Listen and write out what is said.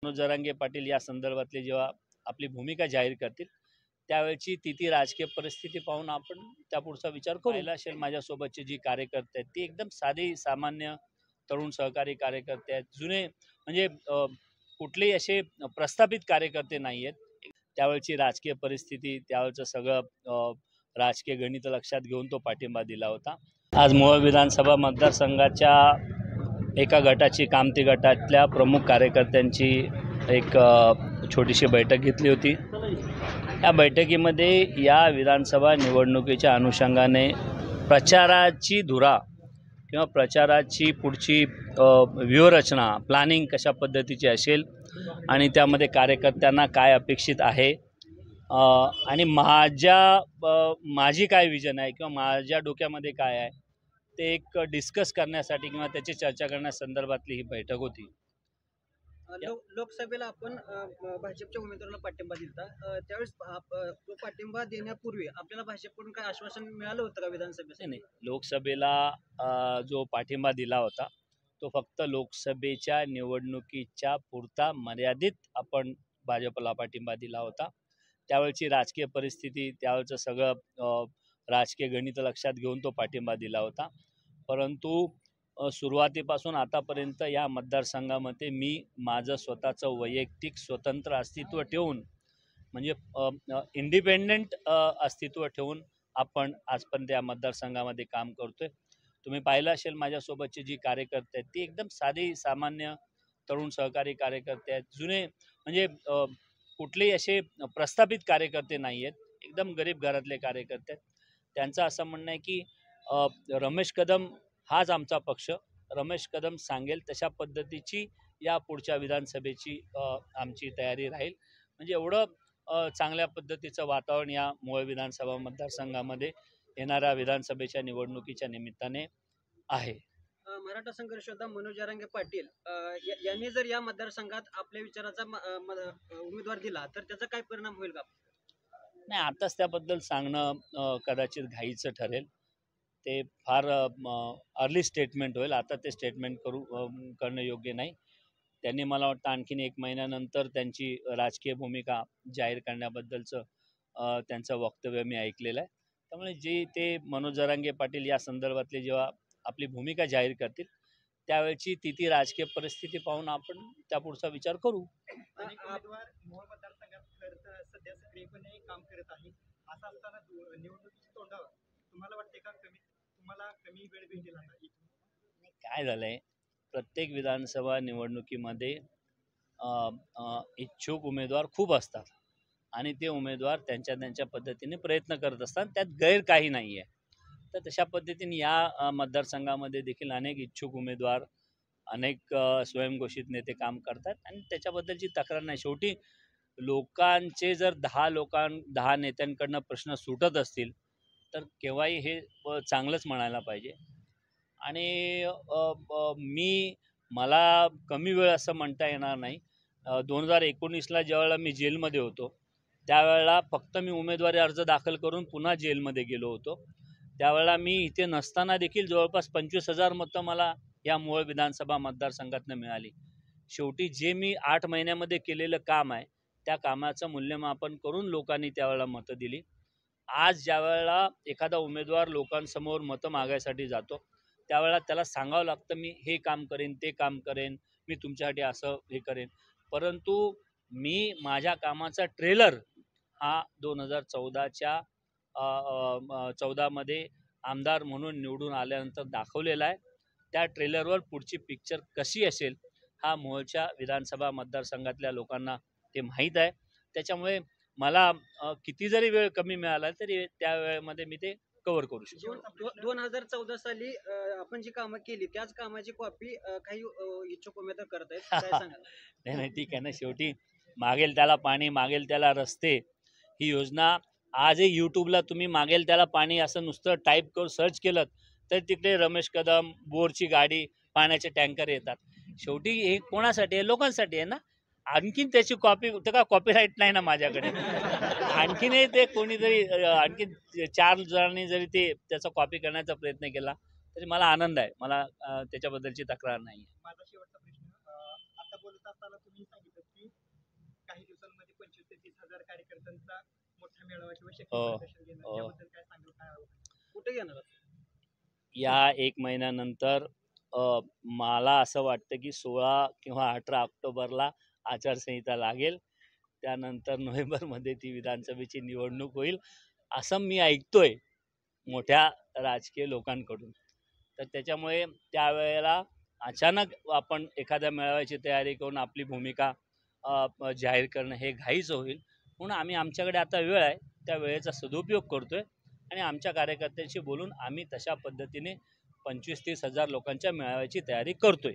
मनोज जरांगे पाटील या संदर्भातली जेव्हा आपली भूमिका जाहीर करतील त्यावेळची ती राजकीय परिस्थिती पाहून आपण त्या पुढचा विचार करू. पाहिला असेल माझ्यासोबतचे जी कार्यकर्ते आहेत ती एकदम साधी सामान्य तरुण सहकारी कार्यकर्ते आहेत. जुने म्हणजे कुठलेही असे प्रस्थापित कार्यकर्ते नाही आहेत. त्यावेळची राजकीय परिस्थिती त्यावेळचं सगळं राजकीय गणित लक्षात घेऊन तो पाठिंबा दिला होता. आज मोहोळ विधानसभा मतदारसंघाच्या एका गटाची कामती गटातल्या प्रमुख कार्यकर्त्यांची एक छोटीशी बैठक घेतली होती. या बैठकीमध्ये या विधानसभा निवडणुकीच्या अनुषंगाने प्रचाराची धुरा किंवा प्रचाराची पुढची व्यूहरचना प्लॅनिंग कशा पद्धतीची असेल आणि त्यामध्ये कार्यकर्त्यांना काय अपेक्षित आहे आणि माझी काय विजन आहे किंवा माझ्या डोक्यामध्ये काय आहे ते एक डिस्कस करण्यासाठी किंवा त्याची चर्चा करण्यासंदर्भातली ही बैठक होती. लोकसभेला आपण भाजपच्या उमेदवाराला पाठिंबा दिला, त्यावेळेस तो पाठिंबा देण्यापूर्वी आपल्याला भाजपकडून काय आश्वासन मिळालं होतं का विधानसभेत? नाही, लोकसभेला जो पाठिंबा दिला होता तो फक्त लोकसभेच्या निवडणुकीच्या पुरता मर्यादित आपण भाजपला पाठिंबा दिला होता. त्यावेळची राजकीय परिस्थिती त्यावेळचं सगळं राजकीय गणित लक्षात घेऊन तो पाठिंबा दिला होता. परंतु सुरुवातीपासून आतापर्यंत या मतदारसंघामध्ये मी माझं स्वतःचं वैयक्तिक स्वतंत्र अस्तित्व ठेवून म्हणजे इंडिपेंडेंट अस्तित्व ठेवून आपण आजपर्यंत या मतदारसंघामध्ये काम करतोय. तुम्ही पाहिलं असेल माझ्यासोबतचे जी कार्यकर्ते आहेत ती एकदम साधी सामान्य तरुण सहकारी कार्यकर्ते आहेत. जुने म्हणजे कुठलेही असे प्रस्थापित कार्यकर्ते नाही आहेत. एकदम गरीब घरातले कार्यकर्ते आहेत. त्यांचं असं म्हणणं आहे की रमेश कदम हाच आमचा पक्ष, रमेश कदम सांगेल तशा पद्धतीची या पुढच्या विधानसभेची आमची तयारी राहील. म्हणजे एवढं चांगल्या पद्धतीचं वातावरण या मोहोळ विधानसभा मतदारसंघामध्ये येणाऱ्या विधानसभेच्या निवडणुकीच्या निमित्ताने आहे. मराठा संघर्ष योद्धा मनोज जरांगे पाटील यांनी जर या मतदारसंघात आपल्या विचाराचा उमेदवार दिला तर त्याचा काय परिणाम होईल का? नाही, आताच त्याबद्दल सांगणं कदाचित घाईचं ठरेल. ते फार अर्ली स्टेटमेंट होईल. आता ते स्टेटमेंट करणं योग्य नाही. त्यांनी मला वाटतं आणखीन 1 महिन्यानंतर त्यांची राजकीय भूमिका जाहीर करण्याबद्दलचं त्यांचं वक्तव्य मी ऐकलेलं आहे. त्यामुळे जे ते मनोज जरांगे पाटील या संदर्भातली जेव्हा आपली भूमिका जाहीर करतील त्यावेळची ती राजकीय परिस्थिती पाहून आपण त्या पुढचा विचार करू. सध्या सक्रियपणे काम करत आहे. असं असताना निवडणुकीची तोंडावर तुम्हाला वाटते का तुम्हाला कमी वेळ भेटेल? काय झालंय, प्रत्येक विधानसभा निवडणुकीमध्ये इच्छुक उमेदवार खूप असतात आणि ते उमेदवार त्यांच्या पद्धतीने प्रयत्न करत असतात. त्यात गैर काही नाही आहे. तर तशा पद्धतीने या मतदारसंघामध्ये देखील अनेक इच्छुक उमेदवार अनेक स्वयंघोषित नेते काम करतात आणि त्याच्याबद्दलची तक्रार नाही. शेवटी लोकांचे जर 10 नेत्यांकडनं प्रश्न सुटत असतील तर केव्हाही हे चांगलंच म्हणायला पाहिजे. आणि मला कमी वेळ असं म्हणता येणार नाही. 2019ला ज्यावेळेला मी जेलमध्ये होतो त्यावेळेला फक्त मी उमेदवारी अर्ज दाखल करून पुन्हा जेलमध्ये गेलो होतो. त्यावेळेला मी इथे नसताना देखील जवळपास 25,000 मतं मला या मोहोळ विधानसभा मतदारसंघातनं मिळाली. शेवटी जे मी 8 महिन्यामध्ये केलेलं काम आहे त्या कामाचं मूल्यमापन करून लोकांनी त्यावेळेला मतं दिली. आज ज्यावेळेला एखादा उमेदवार लोकांसमोर मतं मागायसाठी जातो त्यावेळेला त्याला सांगावं लागतं मी हे काम करेन, ते काम करेन, मी तुमच्यासाठी असं हे करेन. परंतु मी माझ्या कामाचा ट्रेलर हा 2014मध्ये आमदार म्हणून निवडून आल्यानंतर दाखवलेला आहे. त्या ट्रेलरवर पुढची पिक्चर कशी असेल हा मोहोळच्या विधानसभा मतदारसंघातल्या लोकांना ते माहीत आहे. त्याच्यामुळे मला किती जरी वेळ कमी मिळाला तरी त्या वेळेमध्ये मी ते कव्हर करू शकतो. 2014 साली आपण जी कामं केली त्याच कामाची कॉपी काही इच्छुक उमेदवार करत आहेत, काय सांगाल? नाही, ठीक आहे ना. शेवटी मागेल त्याला पाणी, मागेल त्याला रस्ते ही योजना आजही यूट्यूबला तुम्ही मागेल त्याला पाणी असं नुसतं टाईप करून सर्च केलं तर तिकडे रमेश कदम, बोरची गाडी, पाण्याचे टँकर येतात. शेवटी हे कोणासाठी आहे? लोकांसाठी आहे ना. आणखीन त्याची कॉपी तर का कॉपीराईट नाही ना माझ्याकडे. आणखीनही ते कोणीतरी आणखीन 4 जणांनी जरी त्याचा कॉपी करण्याचा प्रयत्न केला तरी मला आनंद आहे. मला त्याच्याबद्दलची तक्रार नाही. माझा शेवटचा प्रश्न, आता बोलत असताना तुम्ही सांगितलं मेळावा किंवा शक्ती हो, प्रदर्शन घेणं, हो. त्याबद्दल काय सांगाल, काय आवडेल? कुठे घेणार आहात? या 1 महिन्यानंतर मला असं वाटतं की 16 किंवा 18 ऑक्टोबरला आचारसंहिता लागेल. त्यानंतर नोव्हेंबरमध्ये ती विधानसभेची निवडणूक होईल, असं मी ऐकतोय मोठ्या राजकीय लोकांकडून. तर त्याच्यामुळे त्यावेळेला अचानक आपण एखाद्या मेळाव्याची तयारी करून आपली भूमिका जाहीर करणं हे घाईचं होईल. म्हणून आम्ही आमच्याकडे आता वेळ आहे, त्या वेळेचा सदुपयोग करतोय आणि आमच्या कार्यकर्त्यांशी बोलून आम्ही तशा पद्धतीने 25-30 हजार लोकांच्या मेळाव्याची तयारी करतोय.